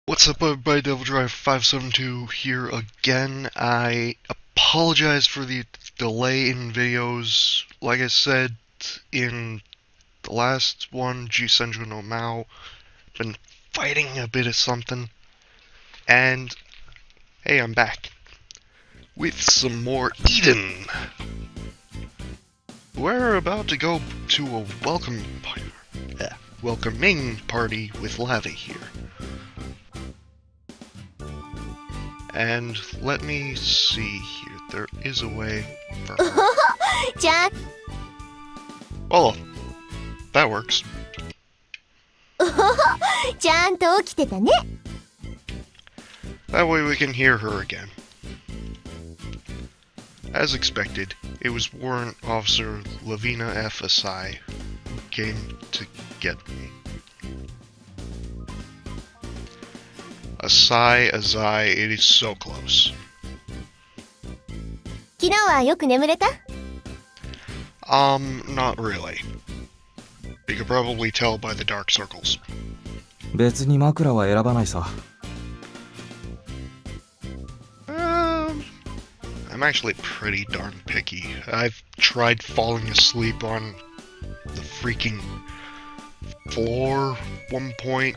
What's up, everybody? Devil Drive 572 here again. I apologize for the delay in videos. Like I said in the last one, Jisenju no Mao, been fighting a bit of something. And hey, I'm back with some more Eden. We're about to go to a welcoming party with Lavi here. And let me see here. There is a way for her. Jack. Oh, that works. ちゃんと起きてたね。 That way we can hear her again. As expected, it was Warrant Officer Lavina F. Asai who came to get me. Asai, it is so close. 昨日はよく眠れた？ Not really. You could probably tell by the dark circles. 別に枕は選ばないさ。I'm actually pretty darn picky. I've tried falling asleep on the freaking floor one point.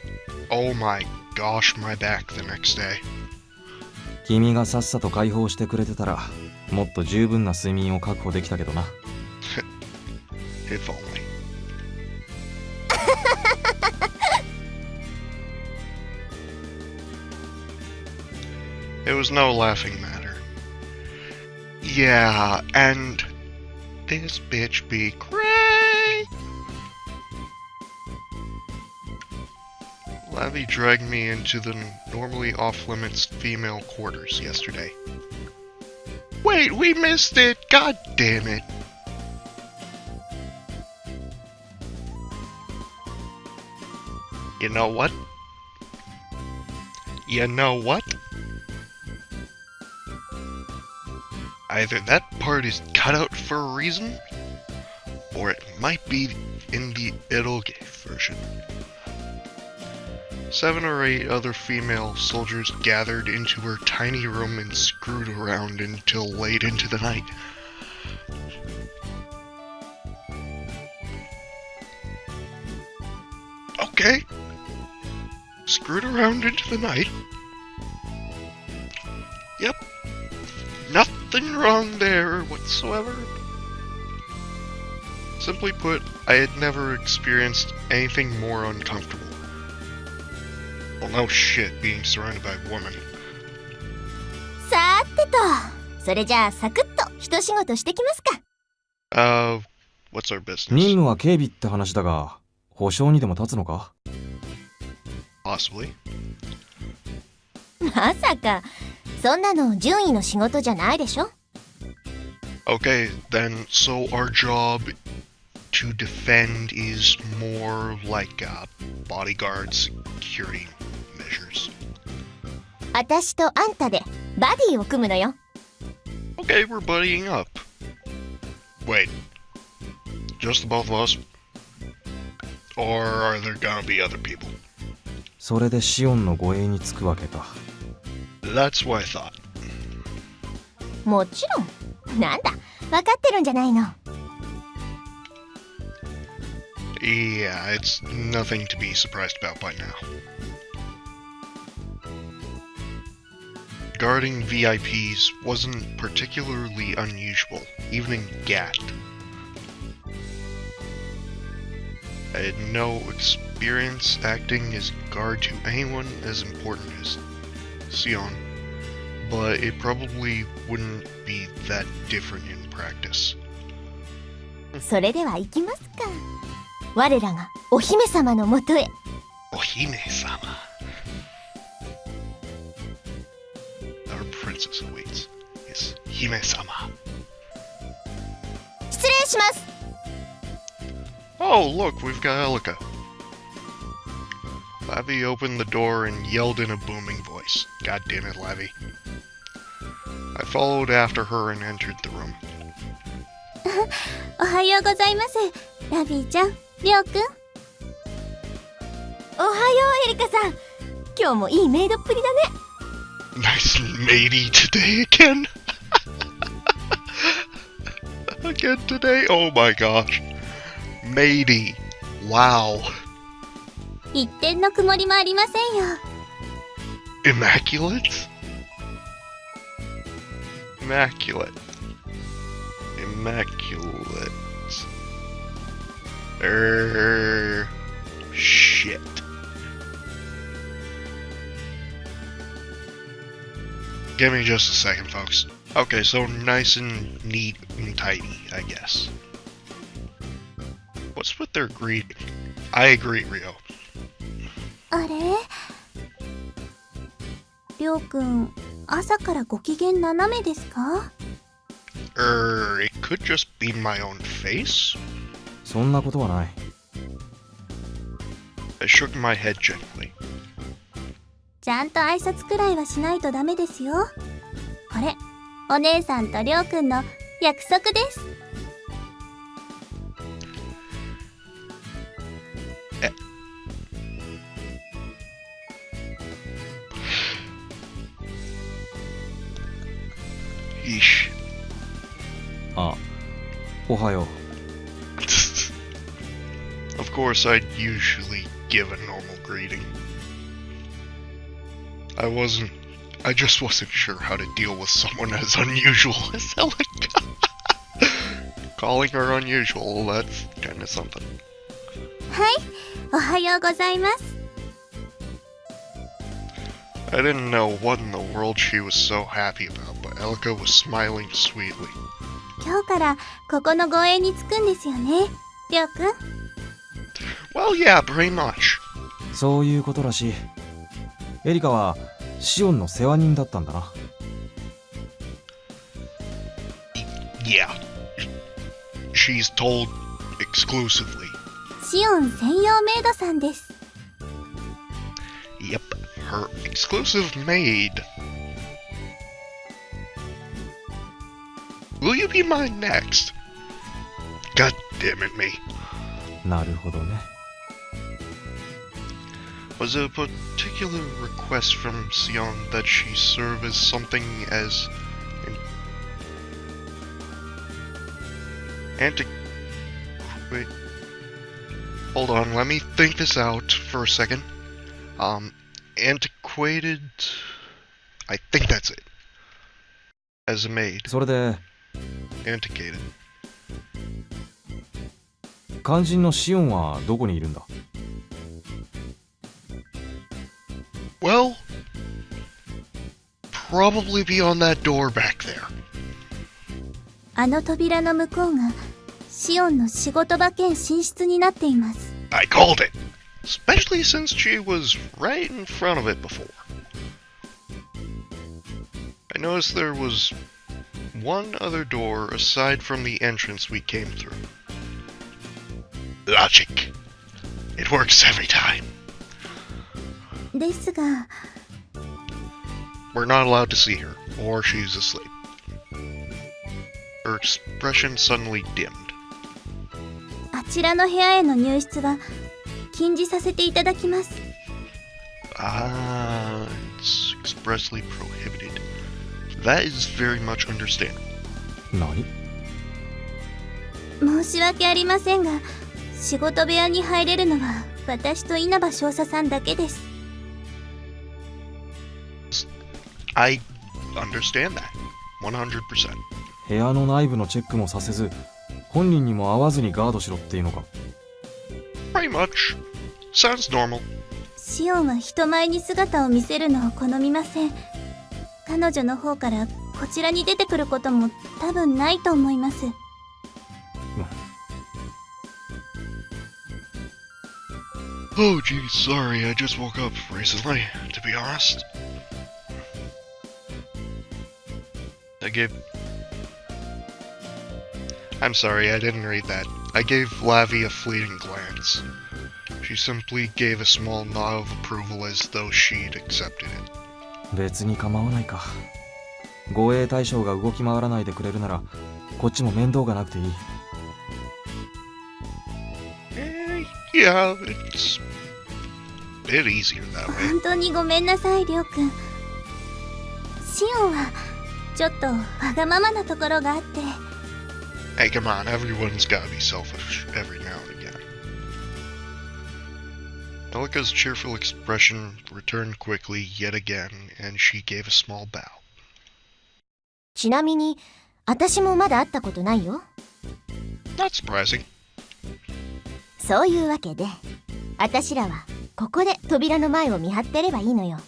Oh my gosh, my back the next day. 君がさっさと解放してくれてたら、もっと十分な睡眠を確保できたけどな。If only. It was no laughing matter. Yeah, and this bitch be cray. Lavi dragged me into the normally off-limits female quarters yesterday. Wait, we missed it! God damn it! You know what? Either that part is cut out for a reason, or it might be in the eroge version. 7 or 8 other female soldiers gathered into her tiny room and screwed around until late into the night. Okay. Screwed around into the night. Yep. Nothing wrong there whatsoever. Simply put, I had never experienced anything more uncomfortable. Well, no shit being surrounded by women. さーてと、それじゃあサクッと一仕事してきますか。What's our business? 任務は警備って話だが、保証にでも立つのか？ Possibly. まさか、そんなの順位の仕事じゃないでしょ。 Okay, then, so our job to defend is more like bodyguard security measures. 私とあんたでバディを組むのよ。 Okay, we're buddying up. Wait, just the both of us? Or are there gonna be other people? それでシオンの護衛につくわけか。That's what I thought. もちろん。なんだ、分かってるんじゃないの。 Yeah, it's nothing to be surprised about by now. Guarding VIPs wasn't particularly unusual, even in GAT. I had no experience acting as guard to anyone as important as Sion, but it probably wouldn't be that different in practice. それでは行きますか。我らがお姫様のもとへ。 Ohime-sama. Our princess awaits. Yes, Hime-sama. 失礼します。 Oh, look, we've got Elika. Lavi opened the door and yelled in a booming voice. God damn it, Lavi. I followed after her and entered the room. おはようございます。ラビーちゃん、りょうくん。おはよう、エリカさん。今日もいいメイドっぷりだね。Nice and matey today again. Again today? Oh my gosh. Matey. Wow. 一点の曇りもありませんよ。Immaculate? Immaculate. Immaculate. Shit. Give me just a second, folks. Okay, so nice and neat and tidy, I guess. What's with their greeting? I agree, Ryou. あれ、りょうくん、朝からご機嫌斜めですか？ It could just be my own face? そんなことはない。I shook my head gently. ちゃんと挨拶くらいはしないとダメですよ。これ、お姉さんとりょうくんの約束です。Yeesh. あ、おはよう。Of course, I'd usually give a normal greeting. I just wasn't sure how to deal with someone as unusual as Elika. Calling her unusual, that's kinda something. はい、おはようございます。I didn't know what in the world she was so happy about, but Elika was smiling sweetly. 今日からここの護衛につくんですよね、りょうくん。Well, yeah, pretty much. そういうことらしい。エリカはシオンの世話人だったんだな。Yeah. She's told exclusively. シオン専用メイドさんです。Yep, her exclusive maid. Will you be mine next? God damn it, me. なるほどね。Was it a particular request from Sion that she serve as something as wait. Hold on, let me think this out for a second. Antiquated. I think that's it. As a maid. それで、Antiquated. 肝心のシオンはどこにいるんだ？ Well, probably beyond that door back there. あの扉の向こうがシオンの仕事場兼寝室になっています。I called it, especially since she was right in front of it before. I noticed there was one other door aside from the entrance we came through. Logic. It works every time. ですが、 We're not allowed to see her, or she's asleep. Her expression suddenly dimmed. あちらの部屋への入室は禁じさせていただきます。Ah, it's expressly prohibited. That is very much understandable. 何？申し訳ありませんが、仕事部屋に入れるのは私と稲葉少佐さんだけです。I understand that. 100%. 部屋の内部のチェックもさせず、本人にも会わずにガードしろっていうのか。Pretty much. Sounds normal. シオンは人前に姿を見せるのを好みません。彼女の方からこちらに出てくることも多分ないと思います。Oh, geez, sorry. I just woke up recently, to be honest. I'm sorry, I didn't read that. I gave Lavi a fleeting glance. She simply gave a small nod of approval as though she'd accepted it. 別に構わないか。護衛対象が動き回らないでくれるなら、こっちも面倒がなくていい。Yeah, it's bit easier that way. 本当にごめんなさい、りょうくん。シオンはちょっとわがままなところがあって。Hey, come on, everyone's gotta be selfish every now and again. Elika's cheerful expression returned quickly yet again, and she gave a small bow. ちなみに、私もまだ会ったことないよ。Not surprising. そういうわけで、私らはここで扉の前を見張ってればいいのよ。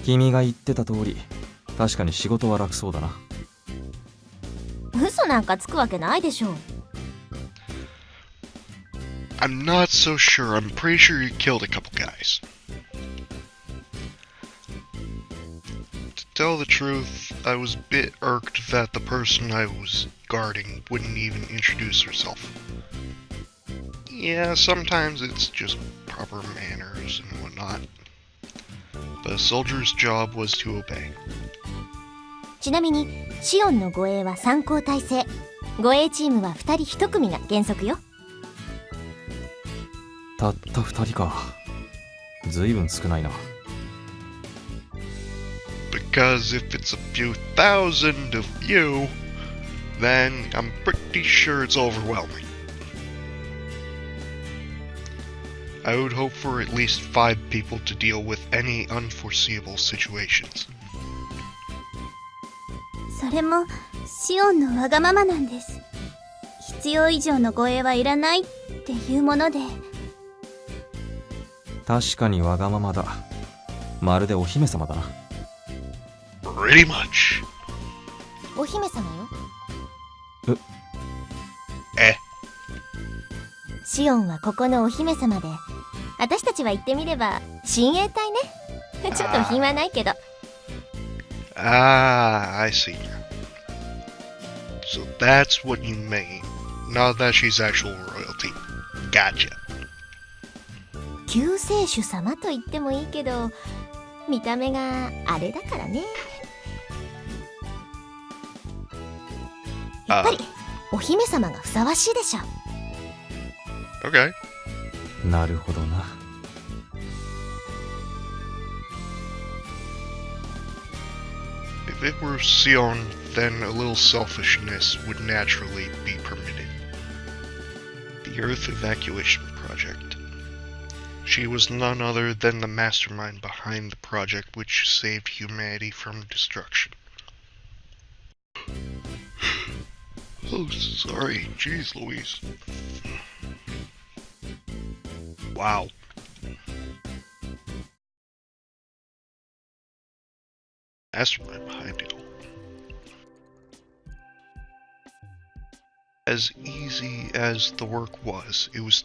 君が言ってた通り、確かに仕事は楽そうだな。嘘なんかつくわけないでしょう。I'm not so sure. I'm pretty sure you killed a couple guys. To tell the truth, I was a bit irked that the person I was guarding wouldn't even introduce herself. Yeah, sometimes it's just proper manners and whatnot. But a soldier's job was to obey. ちなみに、シオンの護衛は3交代制。護衛チームは2人1組が原則よ。たった2人か。ずいぶん少ないな。Because if it's a few thousand of you, then I'm pretty sure it's overwhelming. I would hope for at least 5 people to deal with any unforeseeable situations. それもシオンのわがままなんです。必要以上の護衛はいらないっていうもので。確かにわがままだ。まるでお姫様だな。Pretty much. お姫様よ。え？シオンはここのお姫様で、私たちは言ってみれば親衛隊ね。ちょっと品はないけど。Ah, I see now. So that's what you mean. Not that she's actual royalty. Gotcha. 救世主様と言ってもいいけど、見た目があれだからね。やっぱりお姫様がふさわしいでしょ。Okay. なるほどな。If it were Sion, then a little selfishness would naturally be permitted. The Earth Evacuation Project. She was none other than the mastermind behind the project which saved humanity from destruction. Oh, sorry. Jeez Louise. Wow. Mastermind behind it all. As easy as the work was, it was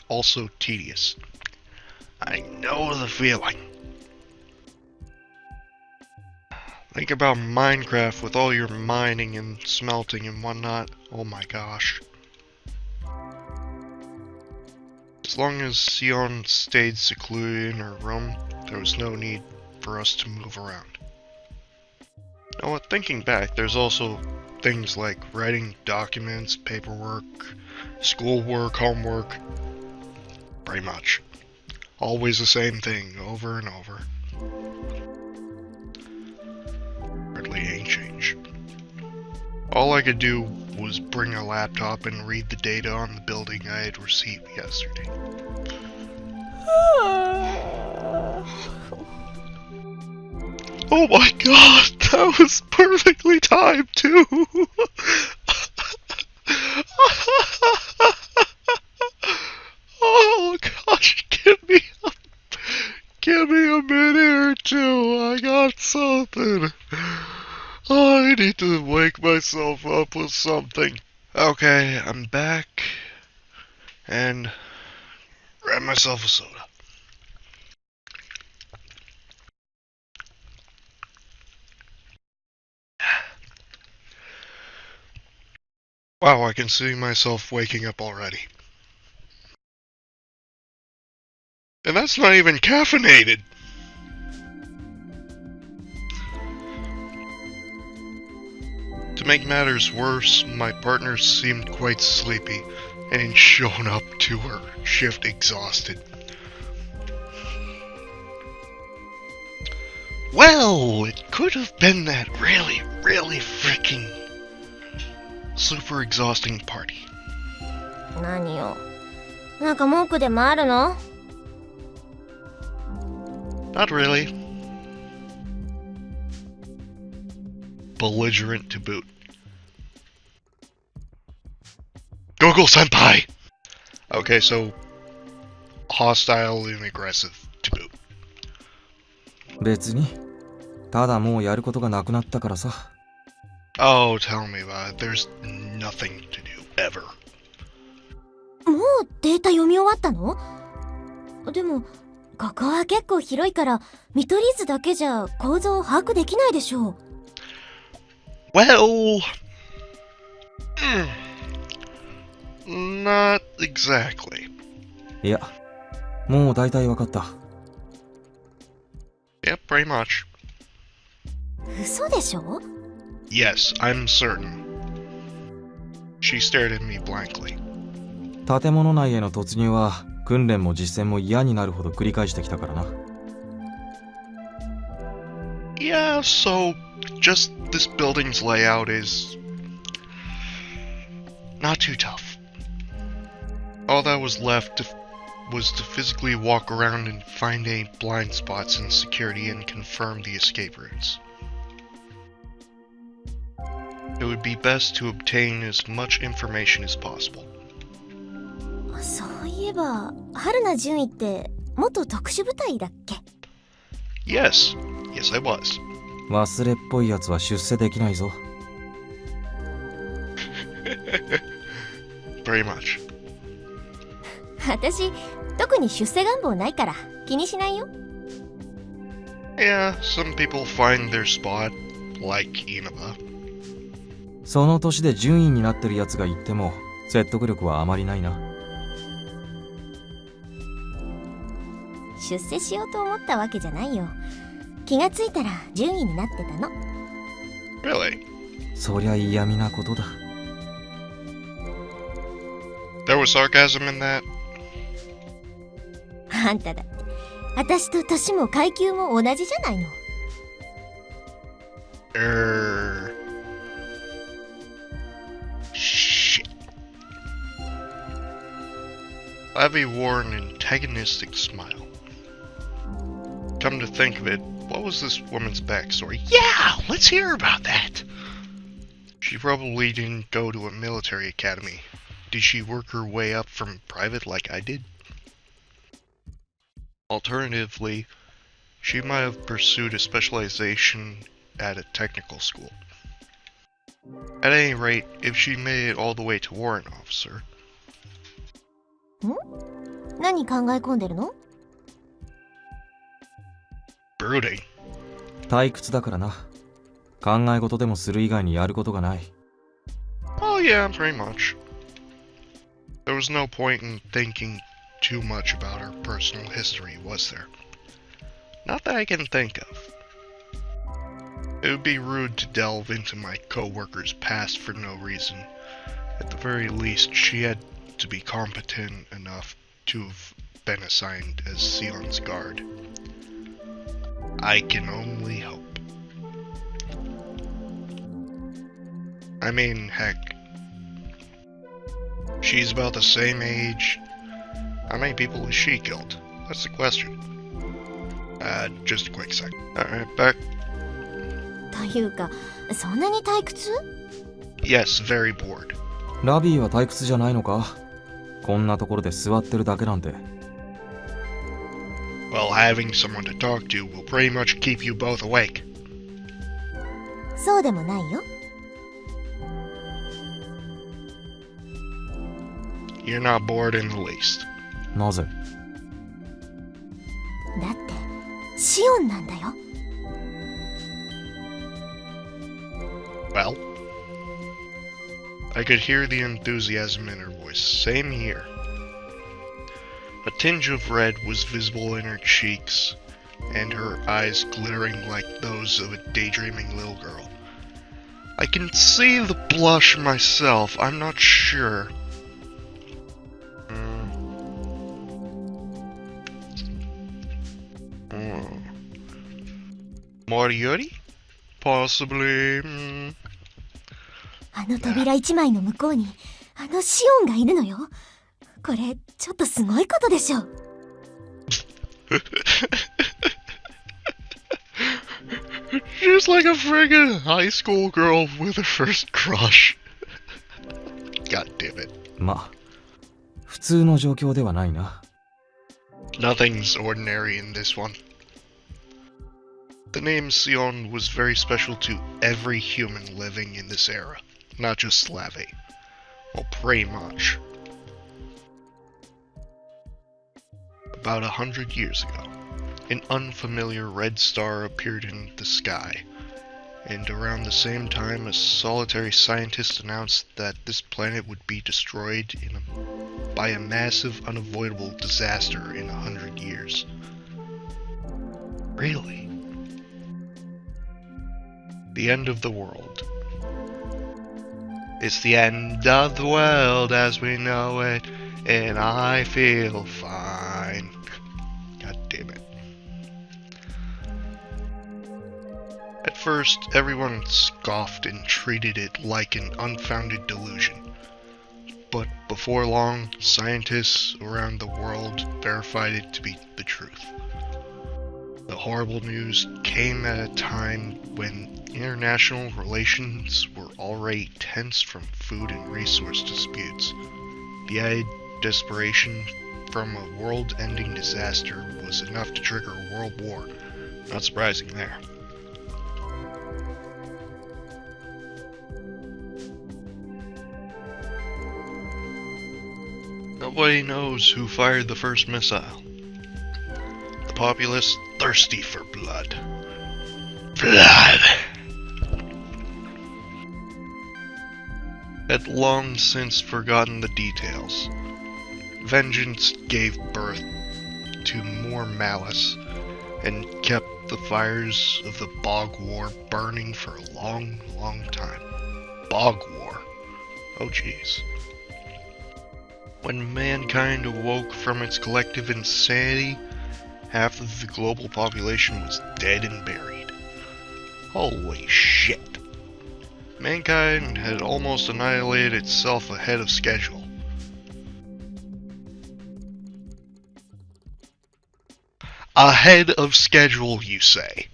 also tedious. I know the feeling. Think about Minecraft with all your mining and smelting and whatnot. Oh my gosh. As long as Sion stayed secluded in her room, there was no need for us to move around. You know what, thinking back, there's also things like writing documents, paperwork, schoolwork, homework. Pretty much. Always the same thing, over and over. Hardly any change. All I could do was bring a laptop and read the data on the building I had received yesterday. Oh my god, that was perfectly timed too! Oh gosh, give me a minute or two, I got something. Oh, I need to wake myself up with something. Okay, I'm back, and grab myself a soda. Wow, I can see myself waking up already. And that's not even caffeinated! To make matters worse, my partner seemed quite sleepy and had shown up to her shift exhausted. Well, it could have been that really, really freaking super exhausting party. 何よ。なんか文句でもあるの？ Not really. Belligerent to boot. Gogo senpai! Okay, so hostile and aggressive to boot. 別に。ただもうやることがなくなったからさ。Oh, tell me about it. There's nothing to do, ever. もうデータ読み終わったの？でもここは結構広いから見取り図だけじゃ構造を把握できないでしょう。Well... not exactly. いや、もう大体わかった。Yeah, pretty much. 嘘でしょ？ Yes, I'm certain. She stared at me blankly. 建物内への突入は訓練も実践も嫌になるほど繰り返してきたからな。Yeah, so just this building's layout is not too tough. All that was left was to physically walk around and find any blind spots in security and confirm the escape routes. It would be best to obtain as much information as possible. そういえば春名純衣って元特殊部隊だっけ？ Yes, yes I was. 忘れっぽいやつは出世できないぞ。Very much. 私特に出世願望ないから気にしないよ。 Yeah, some people find their spot, like Inaba. その年で順位になってるやつが言っても説得力はあまりないな。出世しようと思ったわけじゃないよ。気がついたら順位になってたの。 Really? そりゃ嫌味なことだ。There was sarcasm in that? あんただって私と年も階級も同じじゃないの。Shit. Lavi wore an antagonistic smile. Come to think of it, what was this woman's backstory? Yeah, let's hear about that! She probably didn't go to a military academy. Did she work her way up from private like I did? Alternatively, she might have pursued a specialization at a technical school. At any rate, if she made it all the way to warrant officer... 何考え込んでるの？ Brooding. 退屈だからな。考え事でもする以外にやることがない。Oh yeah, pretty much. There was no point in thinking too much about her personal history, was there? Not that I can think of. It would be rude to delve into my co-worker's past for no reason. At the very least, she had to be competent enough to have been assigned as Sion's guard. I can only hope. I mean, heck, she's about the same age. How many people has she killed? That's the question. Just a quick sec. Alright, back. というかそんなに退屈？ Yes, very bored. ラビーは退屈じゃないのか？こんなところで座ってるだけなんて。Well, having someone to talk to will pretty much keep you both awake. そうでもないよ。You're not bored in the least. なぜ？だってシオンなんだよ。Well, I could hear the enthusiasm in her voice. Same here. A tinge of red was visible in her cheeks, and her eyes glittering like those of a daydreaming little girl. I can see the blush myself, I'm not sure. Moriori? Possibly. あの扉一枚の向こうにあのシオンがいるのよ。これちょっとすごいことでしょ。She's like a friggin' high school girl with her first crush. God damn it. まあ普通の状況ではないな。 Nothing's ordinary in this one. The name Sion was very special to every human living in this era, not just Slave. Well, pretty much. About 100 years ago, an unfamiliar red star appeared in the sky, and around the same time a solitary scientist announced that this planet would be destroyed by a massive, unavoidable disaster in 100 years. Really? The end of the world. It's the end of the world as we know it, and I feel fine. God damn it. At first, everyone scoffed and treated it like an unfounded delusion. But before long, scientists around the world verified it to be the truth. The horrible news came at a time when international relations were already tense from food and resource disputes. The added desperation from a world-ending disaster was enough to trigger a world war. Not surprising there. Nobody knows who fired the first missile. The populace thirsty for blood. Blood! Had long since forgotten the details. Vengeance gave birth to more malice and kept the fires of the Bog War burning for a long, long time. Bog War? Oh jeez. When mankind awoke from its collective insanity, half of the global population was dead and buried. Holy shit. Mankind had almost annihilated itself ahead of schedule. Ahead of schedule, you say?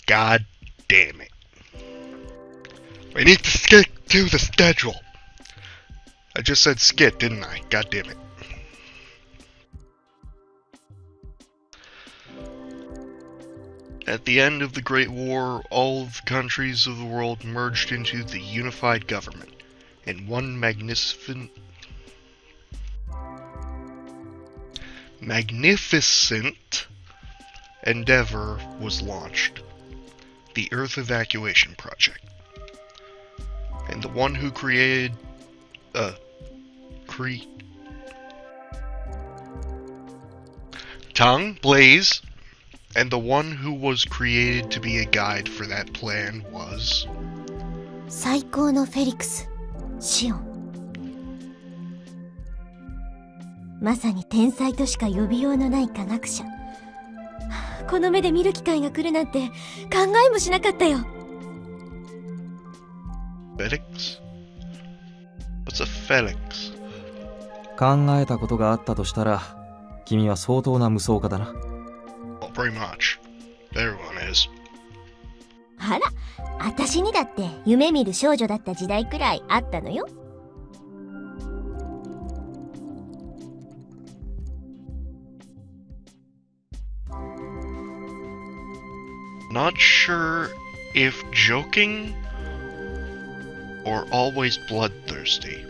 God damn it. We need to stick to the schedule. I just said skit, didn't I? God damn it. At the end of the Great War, all of the countries of the world merged into the unified government, and one magnificent endeavor was launched. The Earth Evacuation Project. And the one who created tongue blaze, and the one who was created to be a guide for that plan was 最高のフェリクス、シオン。まさに天才としか呼びようのない科学者。この目で見る機会が来るなんて考えもしなかったよ。Felix? What's a Felix? 考えたことがあったとしたら君は相当な無双家だな。 Well, pretty much. Everyone is. あら、私にだって夢見る少女だった時代くらいあったのよ。Not sure if joking or always bloodthirsty.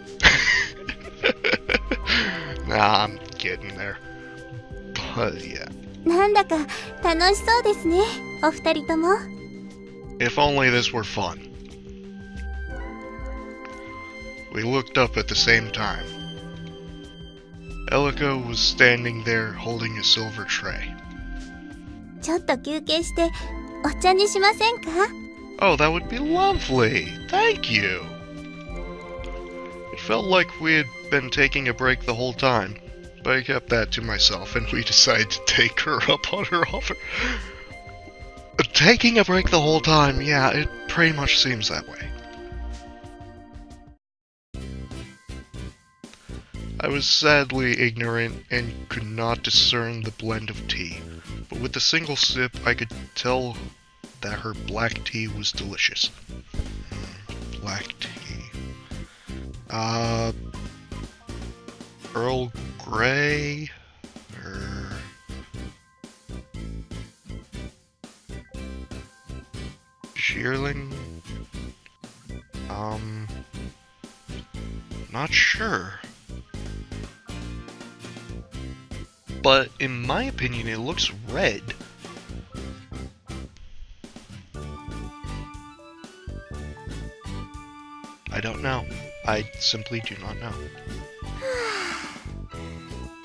Nah, I'm kidding there. But yeah. なんだか楽しそうですね、お二人とも。If only this were fun. We looked up at the same time. Elika was standing there holding a silver tray. ちょっと休憩してお茶にしませんか？ Oh, that would be lovely. Thank you. It felt like we had been taking a break the whole time, but I kept that to myself, and we decided to take her up on her offer. Taking a break the whole time, yeah, it pretty much seems that way. I was sadly ignorant and could not discern the blend of tea, but with a single sip I could tell that her black tea was delicious. Black tea. Earl Grey? Shearling? Not sure. But in my opinion, it looks red. I don't know. I simply do not know.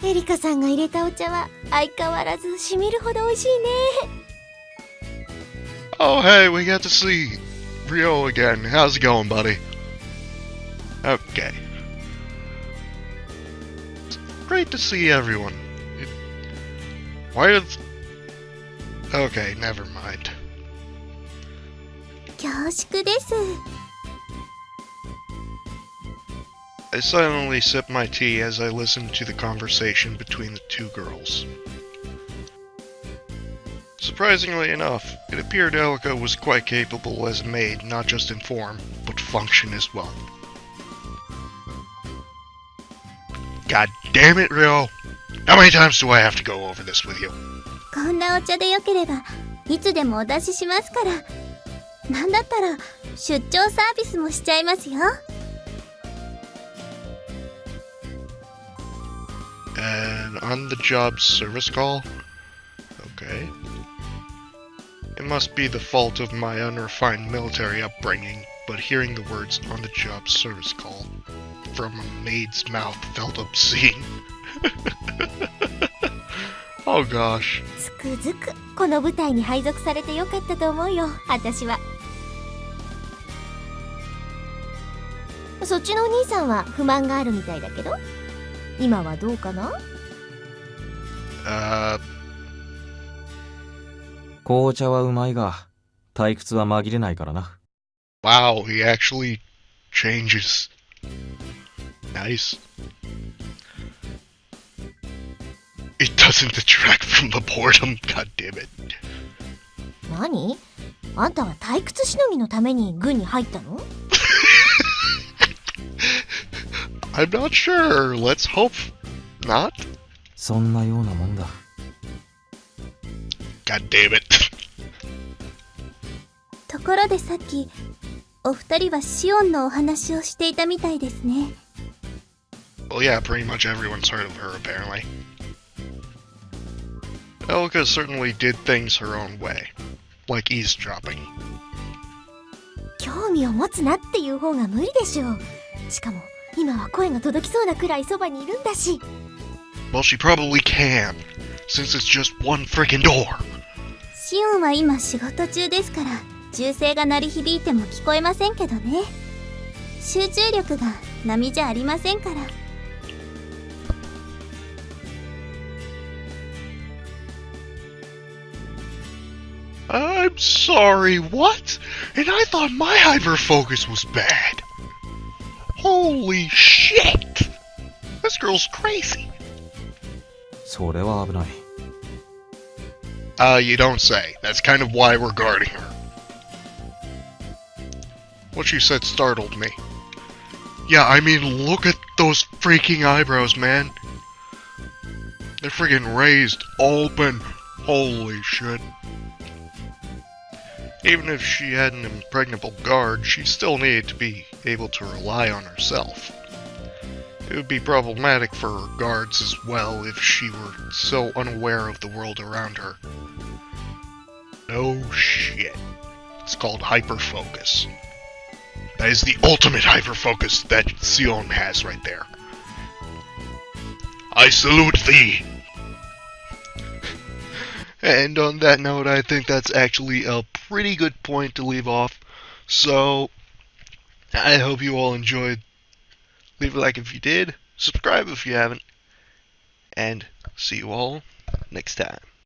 エリカさんが入れたお茶は相変わらずしみるほど美味しいね。 Oh, hey, we got to see Ryou again. How's it going, buddy? Okay. It's great to see everyone. Why is... Okay, never mind. 恐縮です。 I silently sipped my tea as I listened to the conversation between the two girls. Surprisingly enough, it appeared Elika was quite capable as a maid, not just in form, but function as well. God damn it, Ryou! How many times do I have to go over this with you? こんなお茶でよければいつでもお出ししますから。なんだったら出張サービスもしちゃいますよ。 An on-the-job service call? Okay. It must be the fault of my unrefined military upbringing, but hearing the words on-the-job service call from a maid's mouth felt obscene. Oh gosh. つくづくこの部隊に配属されてよかったと思うよ、私は。そっちのお兄さんは不満があるみたいだけど、今はどうかな？紅茶はうまいが、退屈は紛れないからな。Wow, he actually changes. Nice. It doesn't detract from the boredom, god damn it. 何？あんたは退屈しのぎのために軍に入ったの？ I'm not sure. Let's hope not. そんなようなもんだ。God damn it. ところでさっきお二人はシオンのお話をしていたみたいですね。 Well, yeah, pretty much everyone's heard of her, apparently. Elika certainly did things her own way, like eavesdropping. 興味を持つなっていう方が無理でしょう。しかも今は声が届きそうなくらいそばにいるんだし。 Well, she probably can, since it's just one freaking door. シオンは今仕事中ですから銃声が鳴り響いても聞こえませんけどね。集中力が並じゃありませんから。 I'm sorry, what? And I thought my hyperfocus was bad. Holy shit! This girl's crazy. それは危ない。You don't say. That's kind of why we're guarding her. What she said startled me. Yeah, I mean, look at those freaking eyebrows, man. They're freaking raised, open. Holy shit. Even if she had an impregnable guard, she still needed to be able to rely on herself. It would be problematic for her guards as well if she were so unaware of the world around her. No shit. It's called hyperfocus. That is the ultimate hyperfocus that Sion has right there. I salute thee! And on that note, I think that's actually a pretty good point to leave off. So, I hope you all enjoyed. Leave a like if you did, subscribe if you haven't, and see you all next time.